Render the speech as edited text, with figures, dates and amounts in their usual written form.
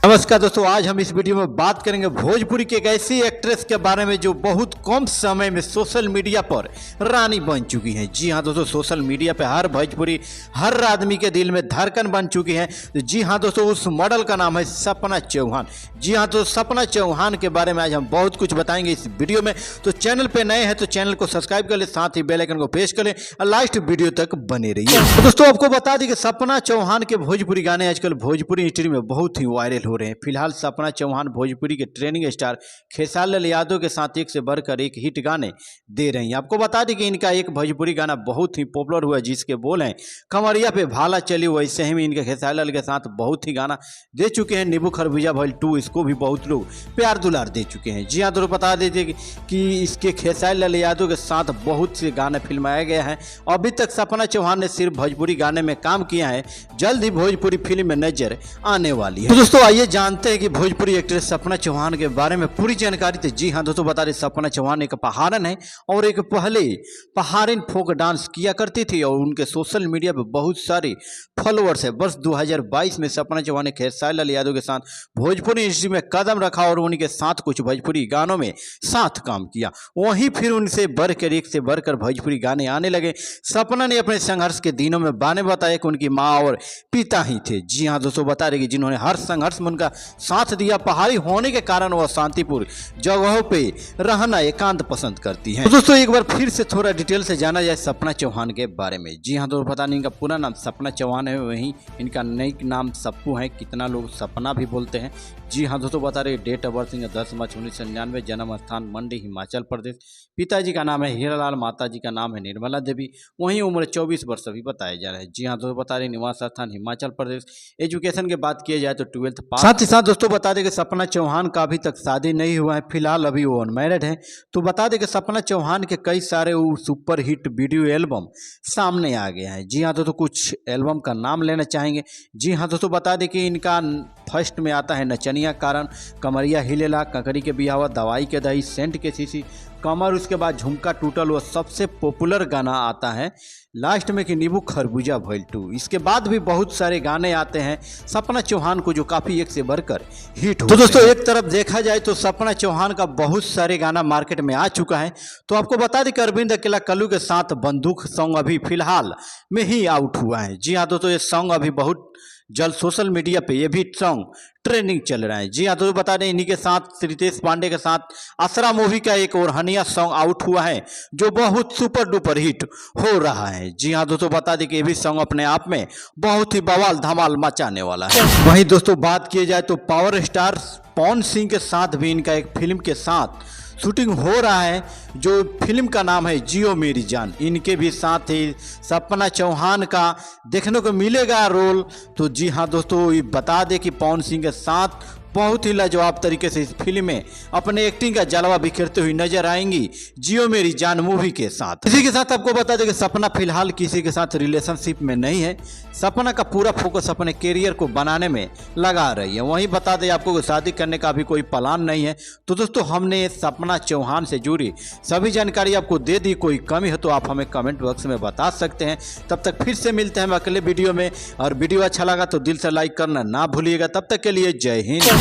नमस्कार दोस्तों, आज हम इस वीडियो में बात करेंगे भोजपुरी की एक ऐसी एक्ट्रेस के बारे में जो बहुत कम समय में सोशल मीडिया पर रानी बन चुकी हैं। जी हां दोस्तों, सोशल मीडिया पे हर भोजपुरी हर आदमी के दिल में धड़कन बन चुकी है। जी हां दोस्तों, उस मॉडल का नाम है सपना चौहान। जी हां दोस्तों, सपना चौहान के बारे में आज हम बहुत कुछ बताएंगे इस वीडियो में। तो चैनल पर नए हैं तो चैनल को सब्सक्राइब कर ले, साथ ही बेल आइकन को प्रेस कर ले और लास्ट वीडियो तक बने रहिए। तो दोस्तों आपको बता दें कि सपना चौहान के भोजपुरी गाने आजकल भोजपुरी इंडस्ट्री में बहुत ही वायरल हो रहे हैं। फिलहाल सपना चौहान भोजपुरी के ट्रेनिंग स्टार खेसारी लाल यादव के साथ एक से बढ़कर एक हिट गाने दे रही हैं। आपको बता दें कि इनका एक भोजपुरी गाना बहुत ही पॉपुलर हुआ जिसके बोल हैं कमरिया पे भाला चली। वैसे ही इनके खेसारी लाल के साथ बहुत ही गाना दे चुके हैं। नींबू खरबूजा भइल 2 इसको भी बहुत लोग प्यार दुलार दे चुके हैं। जी हाँ दोस्तों, बता देते कि इसके खेसारी लाल यादव के साथ बहुत से गाने फिल्माया गया है। अभी तक सपना चौहान ने सिर्फ भोजपुरी गाने में काम किया है, जल्द ही भोजपुरी फिल्म में नजर आने वाली है। तो दोस्तों आइए जानते हैं कि भोजपुरी एक्ट्रेस सपना चौहान के बारे में पूरी जानकारी थी। जी हाँ दोस्तों, बता दें सपना चौहान एक पहाड़न है और एक पहले पहाड़िन फोक डांस किया करती थी और उनके सोशल मीडिया पे बहुत सारे फॉलोअर्स है। वर्ष 2022 में सपना चौहान ने खेसारी लाल यादव के साथ भोजपुरी इंडस्ट्री में कदम रखा और उनके साथ कुछ भोजपुरी गानों में साथ काम किया। वहीं फिर उनसे बढ़कर एक से बढ़कर भोजपुरी गाने आने लगे। सपना ने अपने संघर्ष के दिनों में बाने बताया कि उनकी माँ और पिता ही थे। जी हाँ दोस्तों, बता रहे कि जिन्होंने हर संघर्ष में उनका साथ दिया। पहाड़ी होने के कारण वह शांतिपूर्ण जगहों पे रहना एकांत पसंद करती हैं। तो दोस्तों एक बार फिर से थोड़ा डिटेल से जाना जाए सपना चौहान के बारे में। जी हाँ दोस्तों, पता नहीं इनका पूरा नाम सपना चौहान है, वहीं इनका नई नाम सप्पू है, कितना लोग सपना भी बोलते हैं। जी हाँ दोस्तों, बता रहे डेट ऑफ बर्थ 10 मार्च 1999, जन्म स्थान मंडी हिमाचल प्रदेश। पिताजी का नाम है हीरालाल, माताजी का नाम है निर्मला देवी। वहीं उम्र 24 वर्ष अभी बताया जा रहा है। जी हाँ दोस्तों, बता रहे निवास स्थान हिमाचल प्रदेश। एजुकेशन की बात की जाए तो 12th पास। साथ ही साथ दोस्तों बता दें कि सपना चौहान का अभी तक शादी नहीं हुआ है, फिलहाल अभी वो अनमैरिड है। तो बता दें कि सपना चौहान के कई सारे सुपर हिट वीडियो एल्बम सामने आ गया है। जी हाँ दोस्तों, कुछ एल्बम का नाम लेना चाहेंगे। जी हाँ दोस्तों, बता दें कि इनका फर्स्ट में आता है नचनिया कारण, कमरिया हिलेला, ककरी के बिहावा, दवाई के दही, सेंट के शीशी, कमर, उसके बाद झुमका टूटल, वो सबसे पॉपुलर गाना आता है लास्ट में कि नींबू खरबूजा भइल 2। इसके बाद भी बहुत सारे गाने आते हैं सपना चौहान को जो काफ़ी एक से बढ़कर हिट हो। तो दोस्तों एक तरफ देखा जाए तो सपना चौहान का बहुत सारे गाना मार्केट में आ चुका है। तो आपको बता दें कि अरविंद अकेला कल्लू के साथ बंदूक सॉन्ग अभी फिलहाल में ही आउट हुआ है। जी हाँ दोस्तों, ये सॉन्ग अभी बहुत जल्द सोशल मीडिया पे ये भी सॉन्ग ट्रेंडिंग चल रहा है। जी हाँ दोस्तों, बता दें इन्हीं के साथ रितेश पांडे के साथ आसरा मूवी का एक और हनिया सॉन्ग आउट हुआ है जो बहुत सुपर डुपर हिट हो रहा है। जी हाँ दोस्तों, बता दें कि ये भी सॉन्ग अपने आप में बहुत ही बवाल धमाल मचाने वाला है। वहीं दोस्तों बात की जाए तो पावर स्टार पवन सिंह के साथ भी इनका एक फिल्म के साथ शूटिंग हो रहा है जो फिल्म का नाम है जियो मेरी जान। इनके भी साथ ही सपना चौहान का देखने को मिलेगा रोल। तो जी हाँ दोस्तों, ये बता दें कि पवन सिंह के साथ बहुत ही लाजवाब तरीके से इस फिल्म में अपने एक्टिंग का जलवा बिखेरते हुए नजर आएंगी जियो मेरी जान मूवी के साथ। इसी के साथ आपको बता दें कि सपना फिलहाल किसी के साथ रिलेशनशिप में नहीं है। सपना का पूरा फोकस अपने कैरियर को बनाने में लगा रही है। वहीं बता दें आपको शादी करने का भी कोई प्लान नहीं है। तो दोस्तों हमने सपना चौहान से जुड़ी सभी जानकारी आपको दे दी। कोई कमी हो तो आप हमें कमेंट बॉक्स में बता सकते हैं। तब तक फिर से मिलते हैं हम अगले वीडियो में। और वीडियो अच्छा लगा तो दिल से लाइक करना ना भूलिएगा। तब तक के लिए जय हिंद।